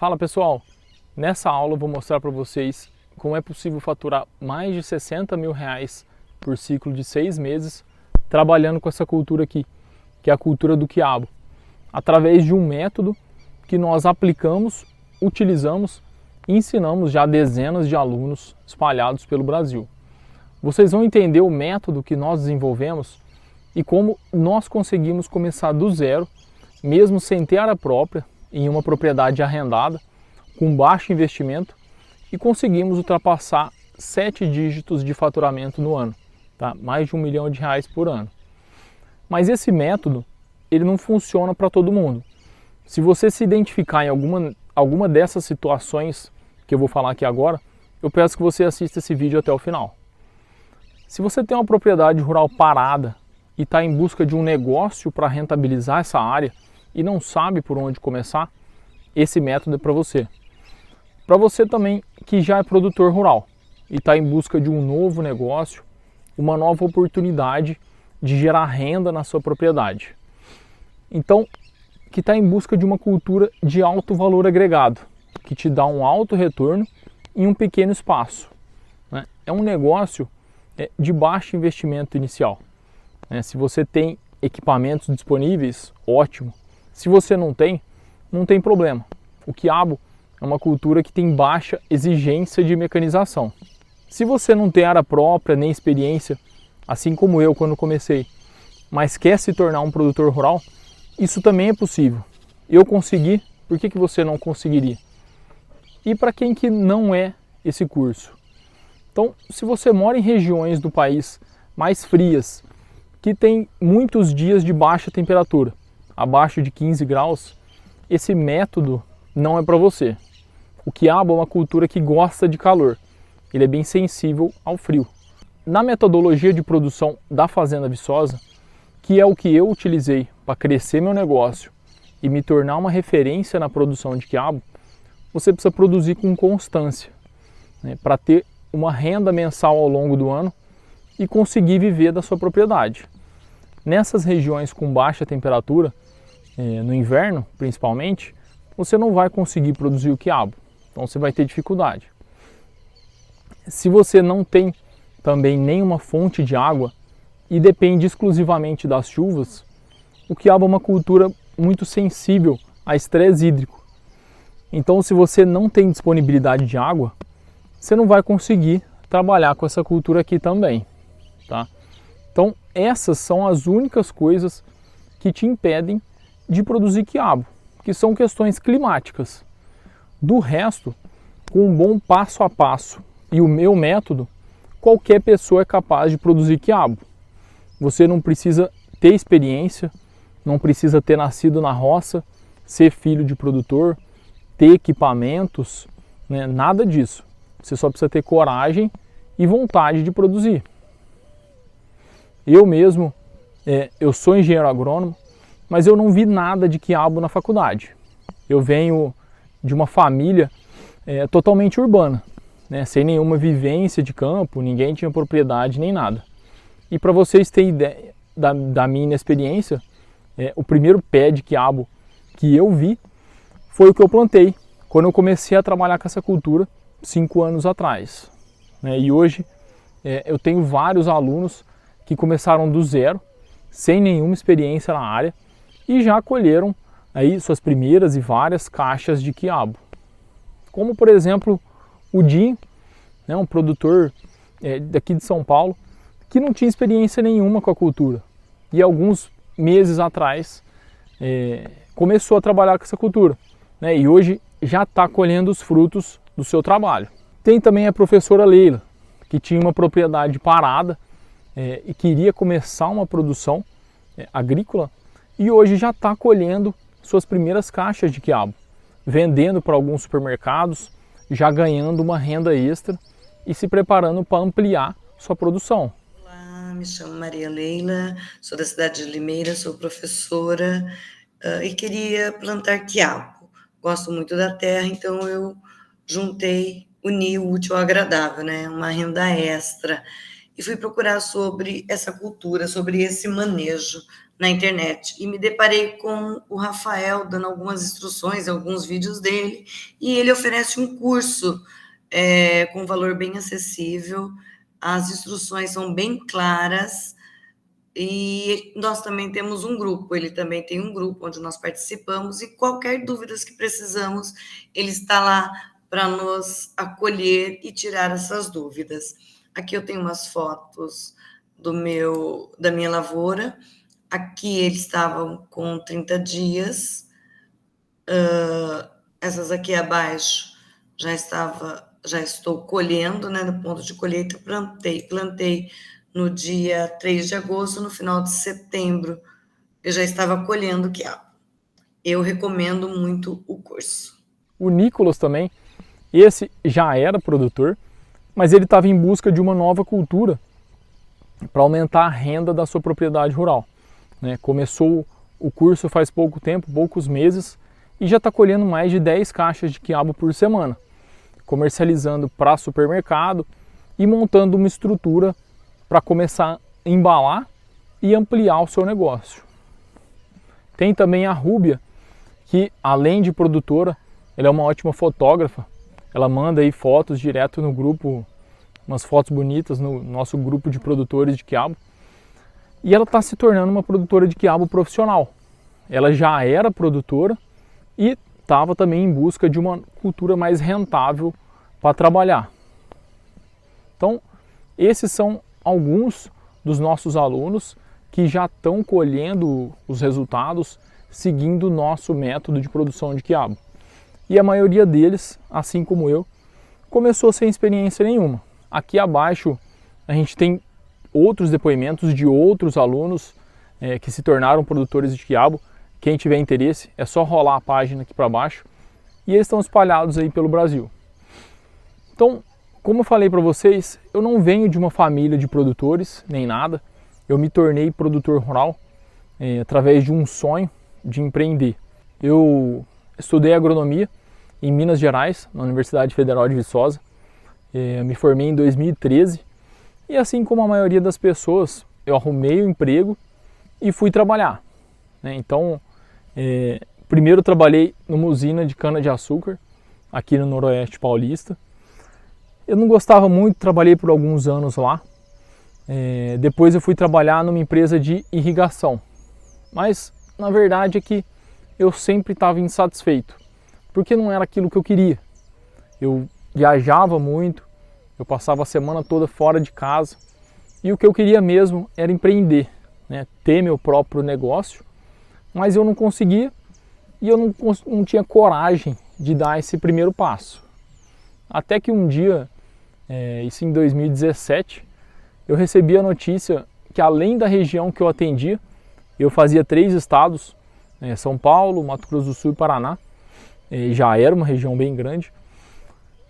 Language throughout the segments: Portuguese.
Fala pessoal, nessa aula eu vou mostrar para vocês como é possível faturar mais de 60 mil reais por ciclo de 6 meses trabalhando com essa cultura aqui, que é a cultura do quiabo, através de um método que nós aplicamos, utilizamos e ensinamos já dezenas de alunos espalhados pelo Brasil. Vocês vão entender o método que nós desenvolvemos e como nós conseguimos começar do zero, mesmo sem ter área própria, em uma propriedade arrendada, com baixo investimento, e conseguimos ultrapassar 7 dígitos de faturamento no ano, tá? Mais de R$1 milhão por ano. Mas esse método, ele não funciona para todo mundo. Se você se identificar em alguma dessas situações que eu vou falar aqui agora, eu peço que você assista esse vídeo até o final. Se você tem uma propriedade rural parada e está em busca de um negócio para rentabilizar essa área e não sabe por onde começar, esse método é para você. Para você também que já é produtor rural e está em busca de um novo negócio, uma nova oportunidade de gerar renda na sua propriedade. Então, que está em busca de uma cultura de alto valor agregado, que te dá um alto retorno em um pequeno espaço, né? É um negócio de baixo investimento inicial. Se você tem equipamentos disponíveis, ótimo. Se você não tem problema. O quiabo é uma cultura que tem baixa exigência de mecanização. Se você não tem área própria nem experiência, assim como eu quando comecei, mas quer se tornar um produtor rural, isso também é possível. Eu consegui, por que você não conseguiria? E para quem que não é esse curso? Então, se você mora em regiões do país mais frias, que tem muitos dias de baixa temperatura, abaixo de 15 graus, esse método não é para você. O quiabo é uma cultura que gosta de calor, ele é bem sensível ao frio. Na metodologia de produção da Fazenda Viçosa, que é o que eu utilizei para crescer meu negócio e me tornar uma referência na produção de quiabo, você precisa produzir com constância, né, para ter uma renda mensal ao longo do ano e conseguir viver da sua propriedade. Nessas regiões com baixa temperatura, no inverno principalmente, você não vai conseguir produzir o quiabo, então você vai ter dificuldade. Se você não tem também nenhuma fonte de água e depende exclusivamente das chuvas, o quiabo é uma cultura muito sensível a estresse hídrico. Então, se você não tem disponibilidade de água, você não vai conseguir trabalhar com essa cultura aqui também, tá? Então, essas são as únicas coisas que te impedem de produzir quiabo, que são questões climáticas. Do resto, com um bom passo a passo e o meu método, qualquer pessoa é capaz de produzir quiabo. Você não precisa ter experiência, não precisa ter nascido na roça, ser filho de produtor, ter equipamentos, né? Nada disso. Você só precisa ter coragem e vontade de produzir. Eu mesmo, eu sou engenheiro agrônomo, mas eu não vi nada de quiabo na faculdade. Eu venho de uma família totalmente urbana, né? Sem nenhuma vivência de campo, ninguém tinha propriedade nem nada. E para vocês terem ideia da minha inexperiência, o primeiro pé de quiabo que eu vi foi o que eu plantei quando eu comecei a trabalhar com essa cultura 5 anos atrás, né? E hoje eu tenho vários alunos que começaram do zero, sem nenhuma experiência na área, e já colheram aí suas primeiras e várias caixas de quiabo. Como por exemplo o Dinho, né, um produtor daqui de São Paulo, que não tinha experiência nenhuma com a cultura. E alguns meses atrás começou a trabalhar com essa cultura, né, e hoje já está colhendo os frutos do seu trabalho. Tem também a professora Leila, que tinha uma propriedade parada e queria começar uma produção agrícola, e hoje já está colhendo suas primeiras caixas de quiabo, vendendo para alguns supermercados, já ganhando uma renda extra e se preparando para ampliar sua produção. Olá, me chamo Maria Leila, sou da cidade de Limeira, sou professora e queria plantar quiabo. Gosto muito da terra, então eu uni o útil ao agradável, né? Uma renda extra. e fui procurar sobre essa cultura, sobre esse manejo na internet. E me deparei com o Rafael dando algumas instruções, alguns vídeos dele, e ele oferece um curso com um valor bem acessível, as instruções são bem claras, e nós também temos um grupo, ele também tem um grupo onde nós participamos, e qualquer dúvida que precisamos, ele está lá para nos acolher e tirar essas dúvidas. Aqui eu tenho umas fotos da minha lavoura. Aqui eles estavam com 30 dias. Essas aqui abaixo já estou colhendo, né, no ponto de colheita. Plantei no dia 3 de agosto, no final de setembro, eu já estava colhendo quiabo. Eu recomendo muito o curso. O Nicolas também, esse já era produtor, mas ele estava em busca de uma nova cultura para aumentar a renda da sua propriedade rural. Começou o curso faz pouco tempo, poucos meses, e já está colhendo mais de 10 caixas de quiabo por semana, comercializando para supermercado e montando uma estrutura para começar a embalar e ampliar o seu negócio. Tem também a Rúbia, que além de produtora, ela é uma ótima fotógrafa. Ela manda aí fotos direto no grupo, umas fotos bonitas no nosso grupo de produtores de quiabo. E ela está se tornando uma produtora de quiabo profissional. Ela já era produtora e estava também em busca de uma cultura mais rentável para trabalhar. Então, esses são alguns dos nossos alunos que já estão colhendo os resultados seguindo o nosso método de produção de quiabo. E a maioria deles, assim como eu, começou sem experiência nenhuma. Aqui abaixo a gente tem outros depoimentos de outros alunos que se tornaram produtores de quiabo. Quem tiver interesse é só rolar a página aqui para baixo e eles estão espalhados aí pelo Brasil. Então, como eu falei para vocês, eu não venho de uma família de produtores, nem nada. Eu me tornei produtor rural através de um sonho de empreender. Eu estudei agronomia em Minas Gerais, na Universidade Federal de Viçosa. Me formei em 2013 e assim como a maioria das pessoas, eu arrumei um emprego e fui trabalhar. Então, primeiro eu trabalhei numa usina de cana-de-açúcar, aqui no Noroeste Paulista. Eu não gostava muito, trabalhei por alguns anos lá. Depois eu fui trabalhar numa empresa de irrigação. Mas, na verdade, é que eu sempre estava insatisfeito, porque não era aquilo que eu queria. Eu viajava muito, eu passava a semana toda fora de casa, e o que eu queria mesmo era empreender, ter meu próprio negócio, mas eu não conseguia e eu não tinha coragem de dar esse primeiro passo. Até que um dia, isso em 2017, eu recebi a notícia que além da região que eu atendia, eu fazia 3 estados, São Paulo, Mato Grosso do Sul e Paraná, já era uma região bem grande.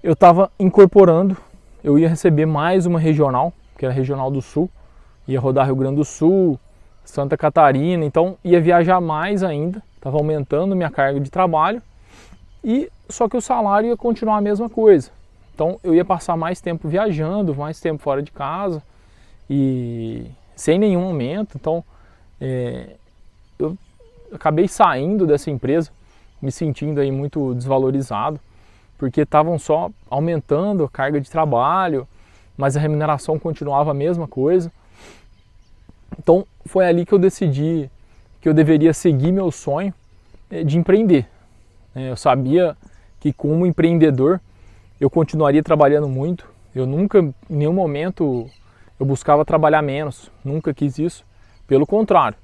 Eu estava incorporando, eu ia receber mais uma regional, que era a Regional do Sul, ia rodar Rio Grande do Sul, Santa Catarina, então ia viajar mais ainda, estava aumentando minha carga de trabalho, só que o salário ia continuar a mesma coisa. Então eu ia passar mais tempo viajando, mais tempo fora de casa e sem nenhum aumento. Então eu acabei saindo dessa empresa, me sentindo aí muito desvalorizado, porque estavam só aumentando a carga de trabalho, mas a remuneração continuava a mesma coisa. Então foi ali que eu decidi que eu deveria seguir meu sonho de empreender. Eu sabia que como empreendedor eu continuaria trabalhando muito. Eu nunca, em nenhum momento, eu buscava trabalhar menos, nunca quis isso. Pelo contrário,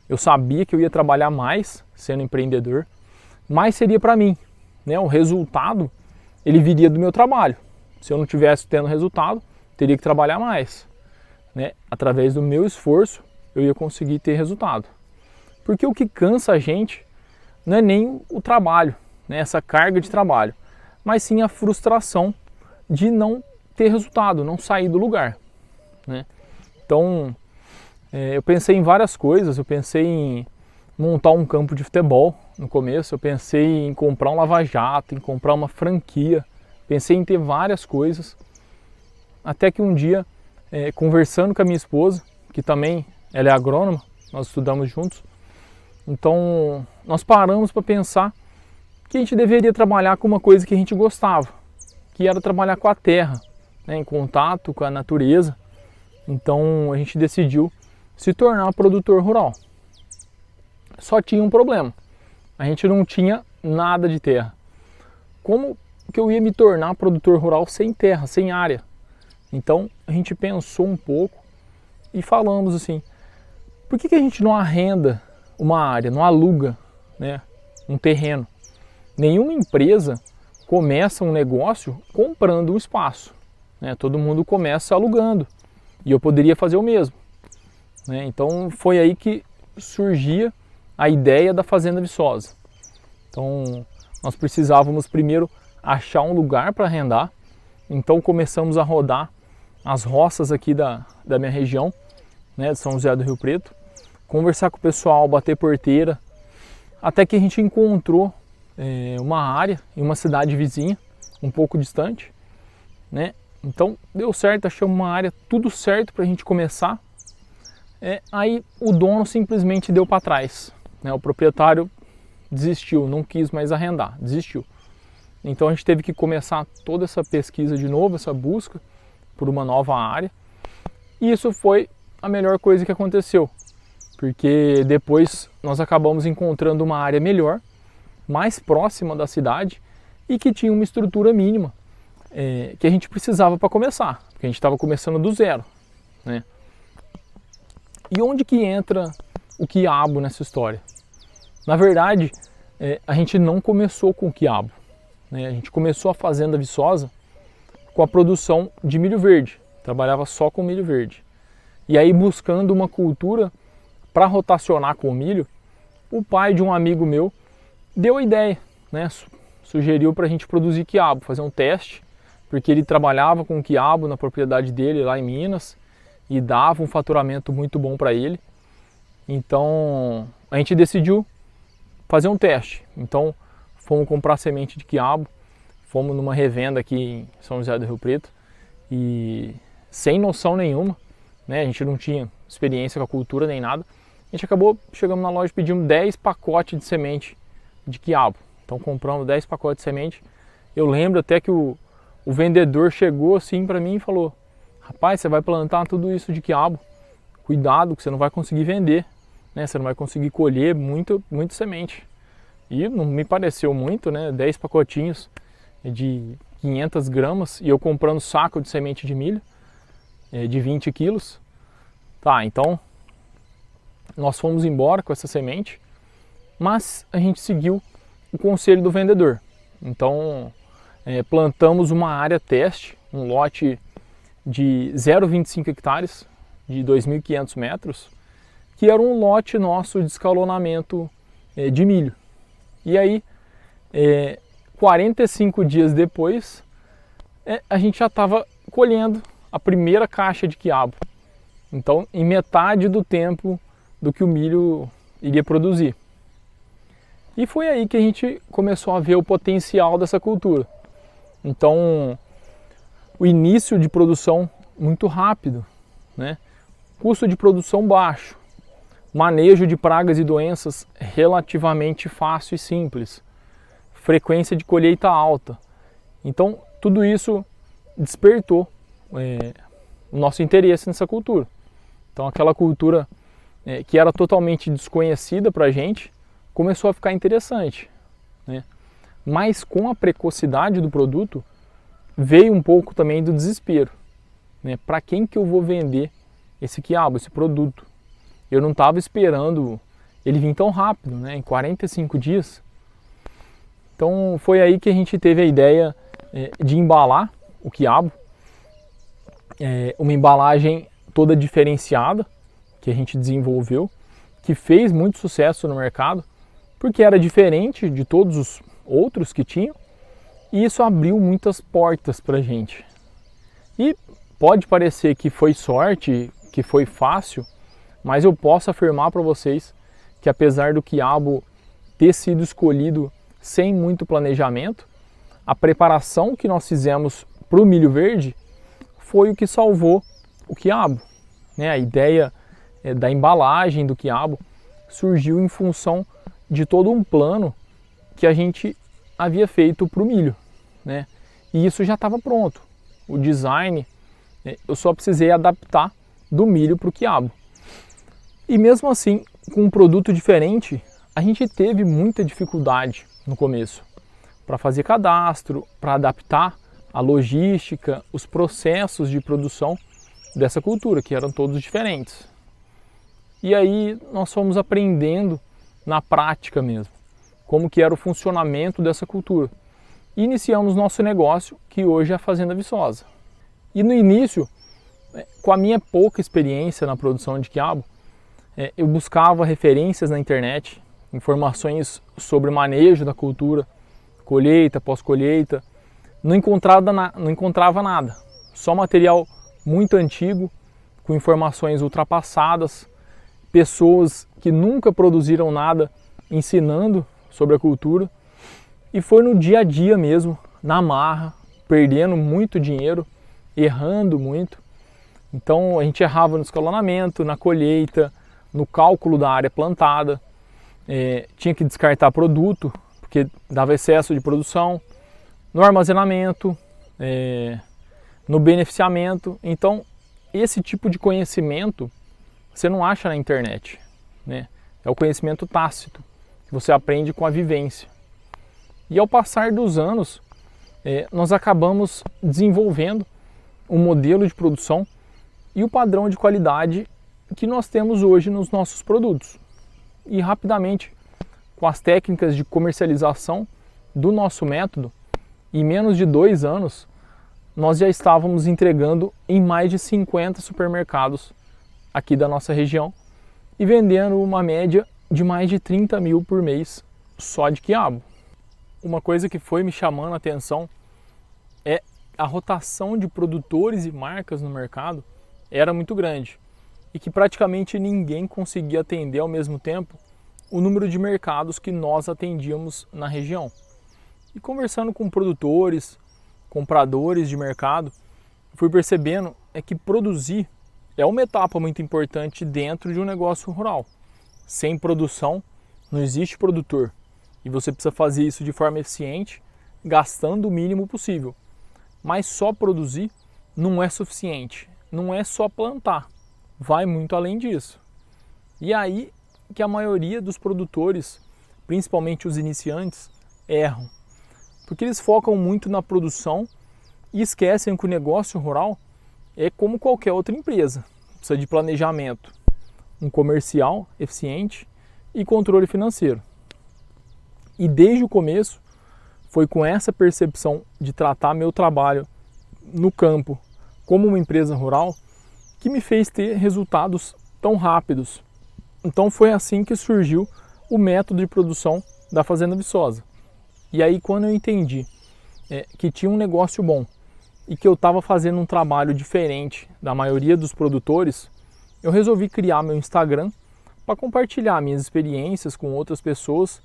eu sabia que eu ia trabalhar mais sendo empreendedor, mas seria para mim. O resultado, ele viria do meu trabalho. Se eu não tivesse tendo resultado, teria que trabalhar mais. Através do meu esforço, eu ia conseguir ter resultado. Porque o que cansa a gente não é nem o trabalho, essa carga de trabalho, mas sim a frustração de não ter resultado, não sair do lugar. Então, eu pensei em várias coisas. Eu pensei em montar um campo de futebol no começo, eu pensei em comprar um lava-jato, em comprar uma franquia, pensei em ter várias coisas, até que um dia conversando com a minha esposa, que também ela é agrônoma, nós estudamos juntos. Então nós paramos para pensar que a gente deveria trabalhar com uma coisa que a gente gostava, que era trabalhar com a terra, né, em contato com a natureza. Então a gente decidiu se tornar produtor rural. Só tinha um problema, a gente não tinha nada de terra. Como que eu ia me tornar produtor rural sem terra, sem área? Então a gente pensou um pouco e falamos assim, por que a gente não arrenda uma área, não aluga, né, um terreno? Nenhuma empresa começa um negócio comprando um espaço, né? Todo mundo começa alugando e eu poderia fazer o mesmo, né? Então foi aí que surgia a ideia da Fazenda Viçosa. Então nós precisávamos primeiro achar um lugar para arrendar, então começamos a rodar as roças aqui da minha região, né, de São José do Rio Preto, conversar com o pessoal, bater porteira, até que a gente encontrou uma área em uma cidade vizinha, um pouco distante, né? Então deu certo, achamos uma área, tudo certo para a gente começar. Aí o dono simplesmente deu para trás, né? O proprietário desistiu, não quis mais arrendar, desistiu. Então a gente teve que começar toda essa pesquisa de novo, essa busca por uma nova área. E isso foi a melhor coisa que aconteceu, porque depois nós acabamos encontrando uma área melhor, mais próxima da cidade e que tinha uma estrutura mínima que a gente precisava para começar, porque a gente estava começando do zero, né? E onde que entra o quiabo nessa história? Na verdade, a gente não começou com o quiabo, né? A gente começou a Fazenda Viçosa com a produção de milho verde, trabalhava só com milho verde. E aí, buscando uma cultura para rotacionar com o milho, o pai de um amigo meu deu a ideia, né? Sugeriu para a gente produzir quiabo, fazer um teste, porque ele trabalhava com quiabo na propriedade dele lá em Minas e dava um faturamento muito bom para ele. Então a gente decidiu fazer um teste. Então fomos comprar semente de quiabo, fomos numa revenda aqui em São José do Rio Preto e sem noção nenhuma, né? A gente não tinha experiência com a cultura nem nada. A gente acabou, chegamos na loja e pedimos 10 pacotes de semente de quiabo. Então compramos 10 pacotes de semente. Eu lembro até que o vendedor chegou assim para mim e falou: rapaz, você vai plantar tudo isso de quiabo, cuidado que você não vai conseguir vender, né? Você não vai conseguir colher muito semente. E não me pareceu muito, né? 10 pacotinhos de 500 gramas e eu comprando saco de semente de milho de 20 quilos. Tá, então nós fomos embora com essa semente, mas a gente seguiu o conselho do vendedor. Então plantamos uma área teste, um lote de 0,25 hectares, de 2.500 metros, que era um lote nosso de escalonamento de milho. E aí, 45 dias depois, a gente já estava colhendo a primeira caixa de quiabo. Então, em metade do tempo do que o milho iria produzir. E foi aí que a gente começou a ver o potencial dessa cultura. Então, o início de produção muito rápido, né? Custo de produção baixo, manejo de pragas e doenças relativamente fácil e simples, frequência de colheita alta. Então, tudo isso despertou o nosso interesse nessa cultura. Então, aquela cultura que era totalmente desconhecida para a gente, começou a ficar interessante, né? Mas com a precocidade do produto, veio um pouco também do desespero, né? Para quem que eu vou vender esse quiabo, esse produto? Eu não estava esperando ele vir tão rápido, né? Em 45 dias. Então foi aí que a gente teve a ideia de embalar o quiabo, uma embalagem toda diferenciada que a gente desenvolveu, que fez muito sucesso no mercado, porque era diferente de todos os outros que tinham, e isso abriu muitas portas para a gente. E pode parecer que foi sorte, que foi fácil, mas eu posso afirmar para vocês que apesar do quiabo ter sido escolhido sem muito planejamento, a preparação que nós fizemos para o milho verde foi o que salvou o quiabo, né? A ideia da embalagem do quiabo surgiu em função de todo um plano que a gente havia feito para o milho, né? E isso já estava pronto. O design, eu só precisei adaptar do milho para o quiabo. E mesmo assim, com um produto diferente, a gente teve muita dificuldade no começo para fazer cadastro, para adaptar a logística, os processos de produção dessa cultura, que eram todos diferentes. E aí nós fomos aprendendo na prática mesmo, como que era o funcionamento dessa cultura. E iniciamos nosso negócio, que hoje é a Fazenda Viçosa. E no início, com a minha pouca experiência na produção de quiabo, eu buscava referências na internet, informações sobre manejo da cultura, colheita, pós-colheita. Não encontrava nada, só material muito antigo, com informações ultrapassadas, pessoas que nunca produziram nada ensinando sobre a cultura. E foi no dia a dia mesmo, na marra, perdendo muito dinheiro, errando muito. Então a gente errava no escalonamento, na colheita, no cálculo da área plantada, tinha que descartar produto, porque dava excesso de produção, no armazenamento, no beneficiamento. Então esse tipo de conhecimento você não acha na internet, né? É o conhecimento tácito, que você aprende com a vivência. E ao passar dos anos, nós acabamos desenvolvendo um modelo de produção e o padrão de qualidade que nós temos hoje nos nossos produtos. E rapidamente, com as técnicas de comercialização do nosso método, em menos de 2 anos, nós já estávamos entregando em mais de 50 supermercados aqui da nossa região e vendendo uma média de mais de 30 mil por mês só de quiabo. Uma coisa que foi me chamando a atenção é a rotação de produtores e marcas no mercado era muito grande e que praticamente ninguém conseguia atender ao mesmo tempo o número de mercados que nós atendíamos na região. E conversando com produtores, compradores de mercado, fui percebendo que produzir é uma etapa muito importante dentro de um negócio rural. Sem produção não existe produtor. E você precisa fazer isso de forma eficiente, gastando o mínimo possível. Mas só produzir não é suficiente, não é só plantar, vai muito além disso. E aí que a maioria dos produtores, principalmente os iniciantes, erram. Porque eles focam muito na produção e esquecem que o negócio rural é como qualquer outra empresa. Precisa de planejamento, um comercial eficiente e controle financeiro. E desde o começo, foi com essa percepção de tratar meu trabalho no campo como uma empresa rural que me fez ter resultados tão rápidos. Então foi assim que surgiu o método de produção da Fazenda Viçosa. E aí quando eu entendi que tinha um negócio bom e que eu estava fazendo um trabalho diferente da maioria dos produtores, eu resolvi criar meu Instagram para compartilhar minhas experiências com outras pessoas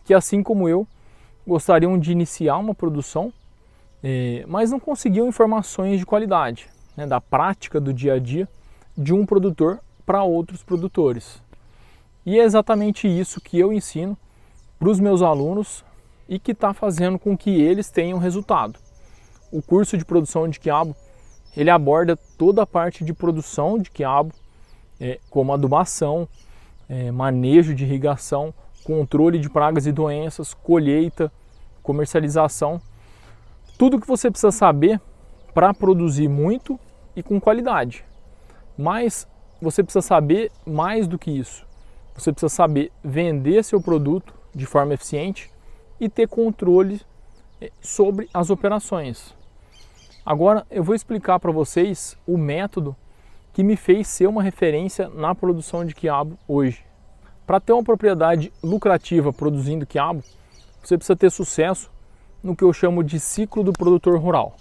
que, assim como eu, gostariam de iniciar uma produção, mas não conseguiam informações de qualidade, né, da prática do dia a dia de um produtor para outros produtores. E é exatamente isso que eu ensino para os meus alunos e que está fazendo com que eles tenham resultado. O curso de produção de quiabo, ele aborda toda a parte de produção de quiabo, como adubação, manejo de irrigação, controle de pragas e doenças, colheita, comercialização, tudo que você precisa saber para produzir muito e com qualidade. Mas você precisa saber mais do que isso. Você precisa saber vender seu produto de forma eficiente e ter controle sobre as operações. Agora eu vou explicar para vocês o método que me fez ser uma referência na produção de quiabo hoje. Para ter uma propriedade lucrativa produzindo quiabo, você precisa ter sucesso no que eu chamo de ciclo do produtor rural,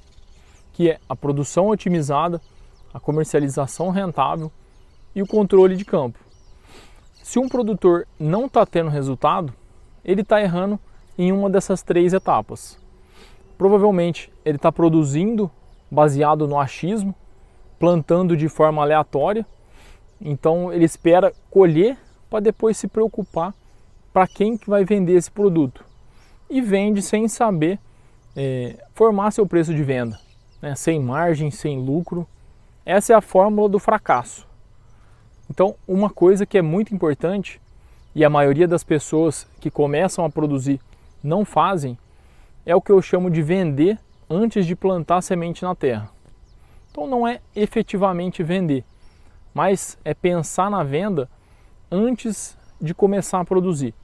que é a produção otimizada, a comercialização rentável e o controle de campo. Se um produtor não está tendo resultado, ele está errando em uma dessas 3 etapas. Provavelmente ele está produzindo baseado no achismo, plantando de forma aleatória. Então ele espera colher para depois se preocupar para quem que vai vender esse produto. E vende sem saber formar seu preço de venda, né? Sem margem, sem lucro. Essa é a fórmula do fracasso. Então, uma coisa que é muito importante, e a maioria das pessoas que começam a produzir não fazem, é o que eu chamo de vender antes de plantar a semente na terra. Então não é efetivamente vender, mas é pensar na venda antes de começar a produzir.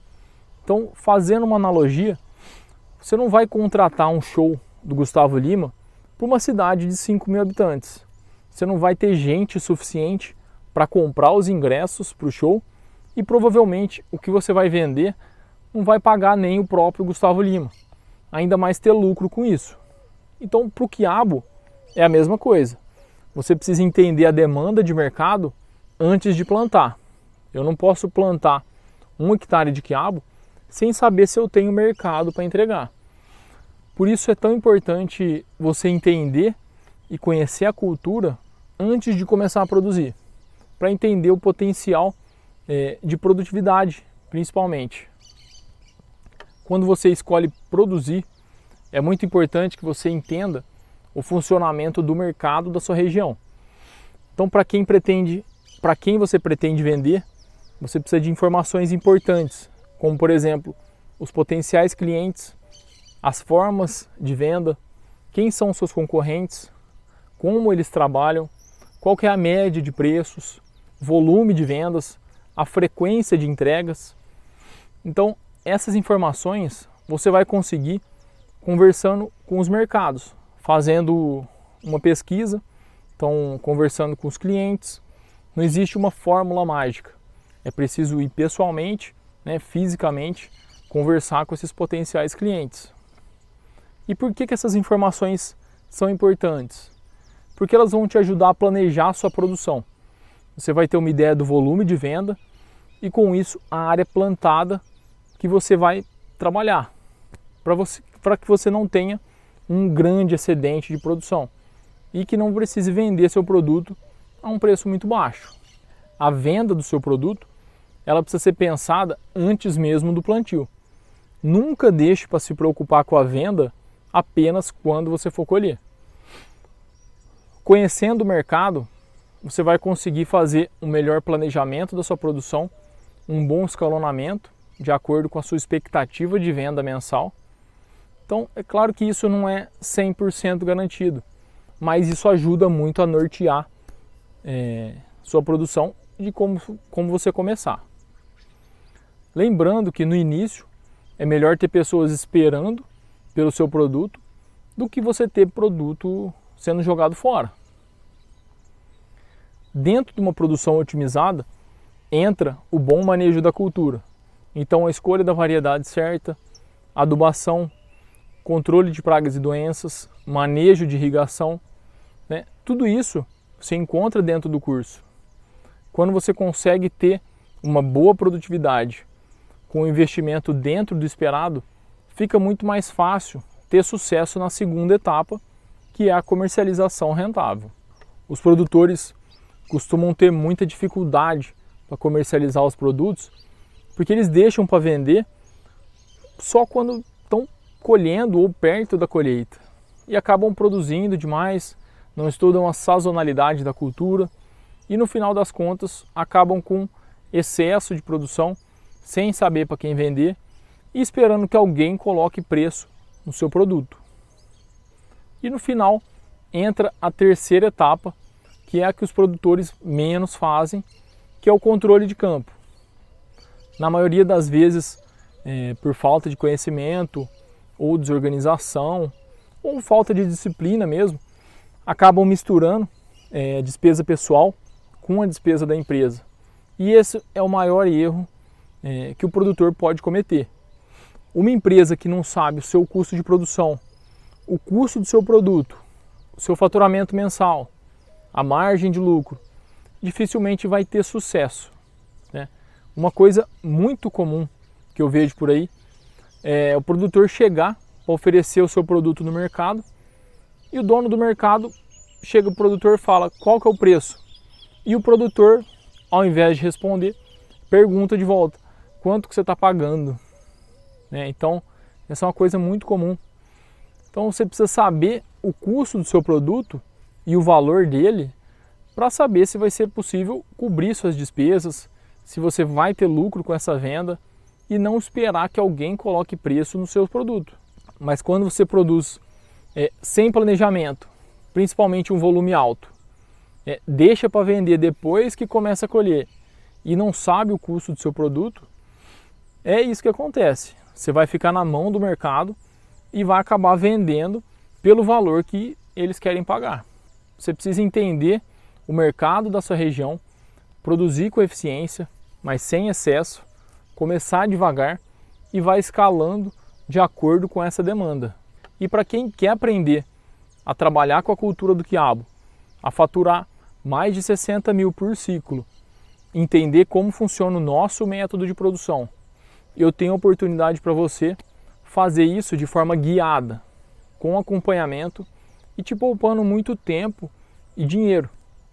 Então, fazendo uma analogia, você não vai contratar um show do Gustavo Lima para uma cidade de 5 mil habitantes. Você não vai ter gente suficiente para comprar os ingressos para o show e provavelmente o que você vai vender não vai pagar nem o próprio Gustavo Lima, ainda mais ter lucro com isso. Então, para o quiabo é a mesma coisa. Você precisa entender a demanda de mercado antes de plantar. Eu não posso plantar 1 hectare de quiabo sem saber se eu tenho mercado para entregar. Por isso é tão importante você entender e conhecer a cultura antes de começar a produzir, para entender o potencial de produtividade, principalmente. Quando você escolhe produzir, é muito importante que você entenda o funcionamento do mercado da sua região. Então, para quem você pretende vender, você precisa de informações importantes, como por exemplo, os potenciais clientes, as formas de venda, quem são os seus concorrentes, como eles trabalham, qual que é a média de preços, volume de vendas, a frequência de entregas. Então, essas informações você vai conseguir conversando com os mercados, fazendo uma pesquisa, então conversando com os clientes. Não existe uma fórmula mágica. É preciso ir pessoalmente, né, fisicamente, conversar com esses potenciais clientes. E por que essas informações são importantes? Porque elas vão te ajudar a planejar a sua produção. Você vai ter uma ideia do volume de venda e com isso a área plantada que você vai trabalhar, para que você não tenha um grande excedente de produção e que não precise vender seu produto a um preço muito baixo. A venda do seu produto, ela precisa ser pensada antes mesmo do plantio. Nunca deixe para se preocupar com a venda apenas quando você for colher. Conhecendo o mercado, você vai conseguir fazer um melhor planejamento da sua produção, um bom escalonamento, de acordo com a sua expectativa de venda mensal. Então, é claro que isso não é 100% garantido, mas isso ajuda muito a nortear sua produção de como você começar. Lembrando que no início é melhor ter pessoas esperando pelo seu produto do que você ter produto sendo jogado fora. Dentro de uma produção otimizada entra o bom manejo da cultura. Então a escolha da variedade certa, adubação, controle de pragas e doenças, manejo de irrigação, né? Tudo isso você encontra dentro do curso. Quando você consegue ter uma boa produtividade com o investimento dentro do esperado, fica muito mais fácil ter sucesso na segunda etapa, que é a comercialização rentável. Os produtores costumam ter muita dificuldade para comercializar os produtos, porque eles deixam para vender só quando estão colhendo ou perto da colheita e acabam produzindo demais, não estudam a sazonalidade da cultura e no final das contas acabam com excesso de produção, sem saber para quem vender e esperando que alguém coloque preço no seu produto. E no final entra a terceira etapa, que é a que os produtores menos fazem, que é o controle de campo. Na maioria das vezes, por falta de conhecimento, ou desorganização, ou falta de disciplina mesmo, acabam misturando a despesa pessoal com a despesa da empresa. E esse é o maior erro que o produtor pode cometer. Uma empresa que não sabe o seu custo de produção, o custo do seu produto, o seu faturamento mensal, a margem de lucro, dificilmente vai ter sucesso, né? Uma coisa muito comum que eu vejo por aí é o produtor chegar para oferecer o seu produto no mercado e o dono do mercado chega o produtor e fala qual que é o preço. E o produtor, ao invés de responder, pergunta de volta, quanto que você está pagando? Então, essa é uma coisa muito comum. Então você precisa saber o custo do seu produto e o valor dele para saber se vai ser possível cobrir suas despesas, se você vai ter lucro com essa venda e não esperar que alguém coloque preço no seu produto. Mas quando você produz sem planejamento, principalmente um volume alto, deixa para vender depois que começa a colher e não sabe o custo do seu produto, é isso que acontece. Você vai ficar na mão do mercado e vai acabar vendendo pelo valor que eles querem pagar. Você precisa entender o mercado da sua região, produzir com eficiência, mas sem excesso, começar devagar e vai escalando de acordo com essa demanda. E para quem quer aprender a trabalhar com a cultura do quiabo, a faturar mais de 60 mil por ciclo, entender como funciona o nosso método de produção, eu tenho oportunidade para você fazer isso de forma guiada, com acompanhamento e te poupando muito tempo e dinheiro,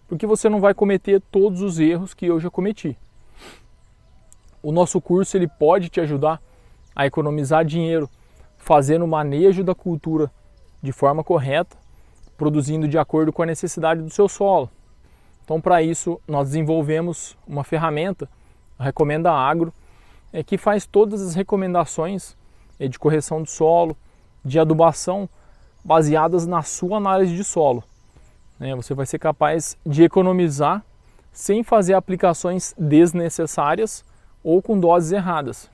porque você não vai cometer todos os erros que eu já cometi. O nosso curso ele pode te ajudar a economizar dinheiro, fazendo o manejo da cultura de forma correta, produzindo de acordo com a necessidade do seu solo. Então, para isso, nós desenvolvemos uma ferramenta, a Recomenda Agro, que faz todas as recomendações de correção do solo, de adubação, baseadas na sua análise de solo. Você vai ser capaz de economizar sem fazer aplicações desnecessárias ou com doses erradas.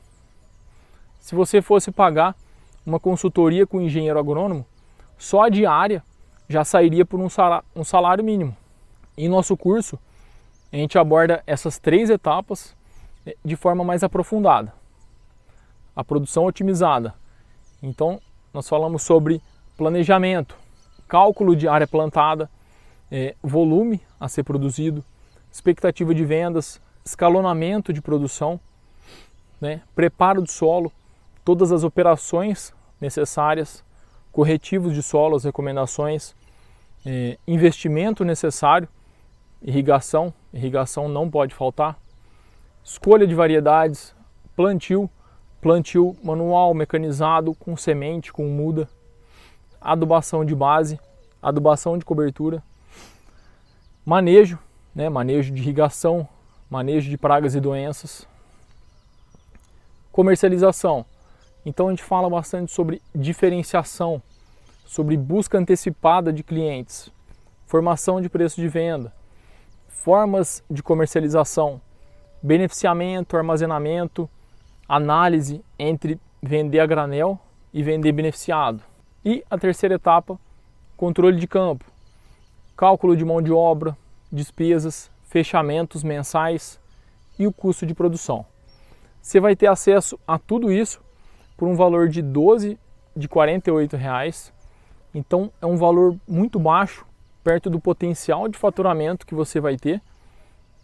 Se você fosse pagar uma consultoria com um engenheiro agrônomo, só a diária já sairia por um salário mínimo. Em nosso curso, a gente aborda essas 3 etapas de forma mais aprofundada. A produção otimizada. Então, nós falamos sobre planejamento, cálculo de área plantada, volume a ser produzido, expectativa de vendas, escalonamento de produção, preparo do solo, todas as operações necessárias, corretivos de solo, as recomendações, investimento necessário, irrigação não pode faltar, escolha de variedades, plantio manual, mecanizado, com semente, com muda, adubação de base, adubação de cobertura, manejo de irrigação, manejo de pragas e doenças, comercialização. Então a gente fala bastante sobre diferenciação, sobre busca antecipada de clientes, formação de preço de venda, formas de comercialização, beneficiamento, armazenamento, análise entre vender a granel e vender beneficiado. E a terceira etapa, controle de campo, cálculo de mão de obra, despesas, fechamentos mensais e o custo de produção. Você vai ter acesso a tudo isso por um valor de R$ 48. Então é um valor muito baixo, perto do potencial de faturamento que você vai ter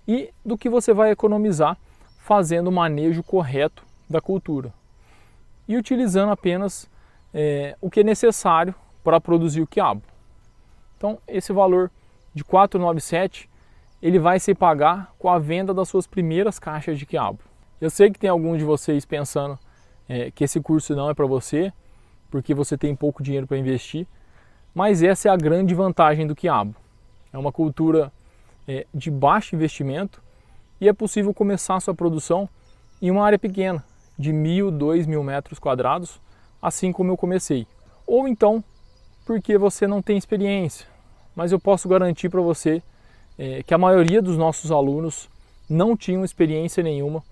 e do que você vai economizar fazendo o manejo correto da cultura e utilizando apenas o que é necessário para produzir o quiabo. Então esse valor de R$ 497 ele vai se pagar com a venda das suas primeiras caixas de quiabo. Eu sei que tem alguns de vocês pensando que esse curso não é para você, porque você tem pouco dinheiro para investir, mas essa é a grande vantagem do quiabo. É uma cultura de baixo investimento e é possível começar a sua produção em uma área pequena, de 1.000, 2.000 metros quadrados, assim como eu comecei. Ou então, porque você não tem experiência, mas eu posso garantir para você que a maioria dos nossos alunos não tinham experiência nenhuma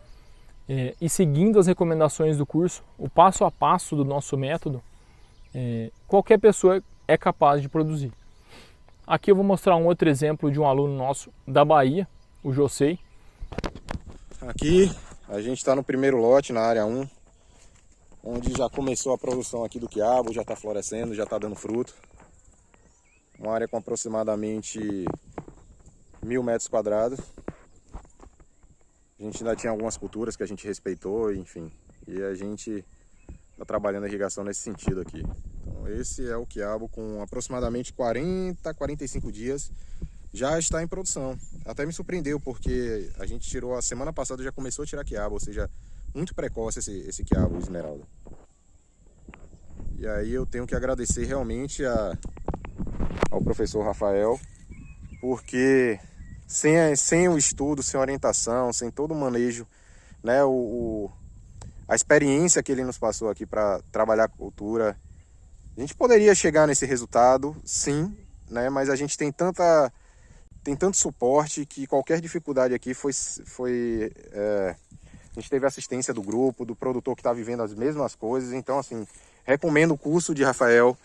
e seguindo as recomendações do curso, o passo a passo do nosso método, qualquer pessoa é capaz de produzir. Aqui eu vou mostrar um outro exemplo de um aluno nosso da Bahia, o Josei. Aqui a gente está no primeiro lote, na área 1, onde já começou a produção aqui do quiabo, já está florescendo, já está dando fruto. Uma área com aproximadamente 1.000 metros quadrados. A gente ainda tinha algumas culturas que a gente respeitou, enfim. E a gente está trabalhando a irrigação nesse sentido aqui. Então esse é o quiabo com aproximadamente 40 a 45 dias, já está em produção. Até me surpreendeu, porque a gente tirou a semana passada, já começou a tirar quiabo, ou seja, muito precoce esse quiabo esmeralda. E aí eu tenho que agradecer realmente ao professor Rafael, porque sem o estudo, sem a orientação, sem todo o manejo, né, a experiência que ele nos passou aqui para trabalhar a cultura, a gente poderia chegar nesse resultado, sim, né, mas a gente tem tanto suporte que qualquer dificuldade aqui a gente teve assistência do grupo, do produtor que está vivendo as mesmas coisas. Então, assim, recomendo o curso de Rafael,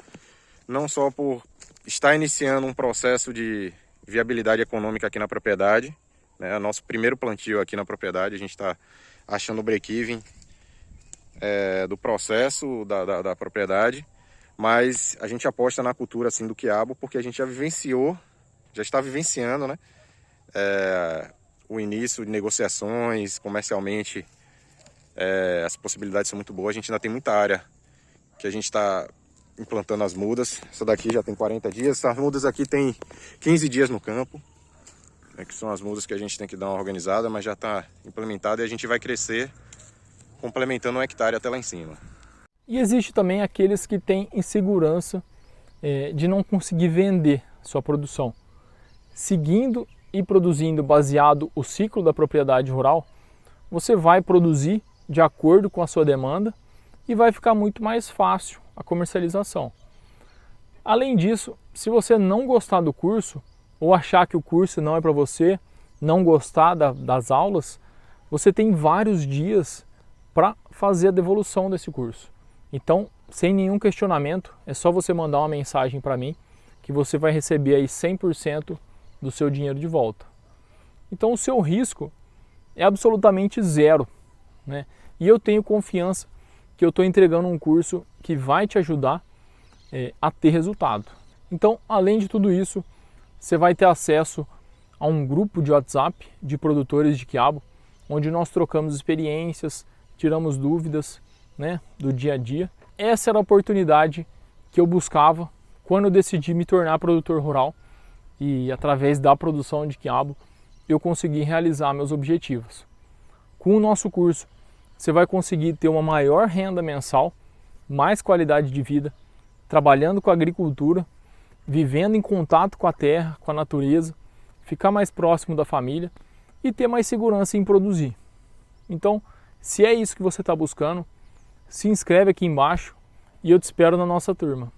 não só por estar iniciando um processo de viabilidade econômica aqui na propriedade, né? Nosso primeiro plantio aqui na propriedade, a gente está achando o break-even do processo da propriedade, mas a gente aposta na cultura assim, do quiabo, porque a gente já está vivenciando, né? O início de negociações comercialmente, as possibilidades são muito boas. A gente ainda tem muita área que a gente está implantando as mudas. Essa daqui já tem 40 dias, essas mudas aqui tem 15 dias no campo, né, que são as mudas que a gente tem que dar uma organizada, mas já está implementada e a gente vai crescer complementando 1 hectare até lá em cima. E existe também aqueles que têm insegurança de não conseguir vender sua produção. Seguindo e produzindo baseado o ciclo da propriedade rural, você vai produzir de acordo com a sua demanda e vai ficar muito mais fácil a comercialização. Além disso, se você não gostar do curso ou achar que o curso não é para você, não gostar das aulas, você tem vários dias para fazer a devolução desse curso. Então, sem nenhum questionamento, é só você mandar uma mensagem para mim que você vai receber aí 100% do seu dinheiro de volta. Então o seu risco é absolutamente zero, né? E eu tenho confiança que eu estou entregando um curso que vai te ajudar a ter resultado. Então, além de tudo isso, você vai ter acesso a um grupo de WhatsApp de produtores de quiabo, onde nós trocamos experiências, tiramos dúvidas, né, do dia a dia. Essa era a oportunidade que eu buscava quando eu decidi me tornar produtor rural. E através da produção de quiabo eu consegui realizar meus objetivos. Com o nosso curso, você vai conseguir ter uma maior renda mensal, mais qualidade de vida, trabalhando com a agricultura, vivendo em contato com a terra, com a natureza, ficar mais próximo da família e ter mais segurança em produzir. Então, se é isso que você está buscando, se inscreve aqui embaixo e eu te espero na nossa turma.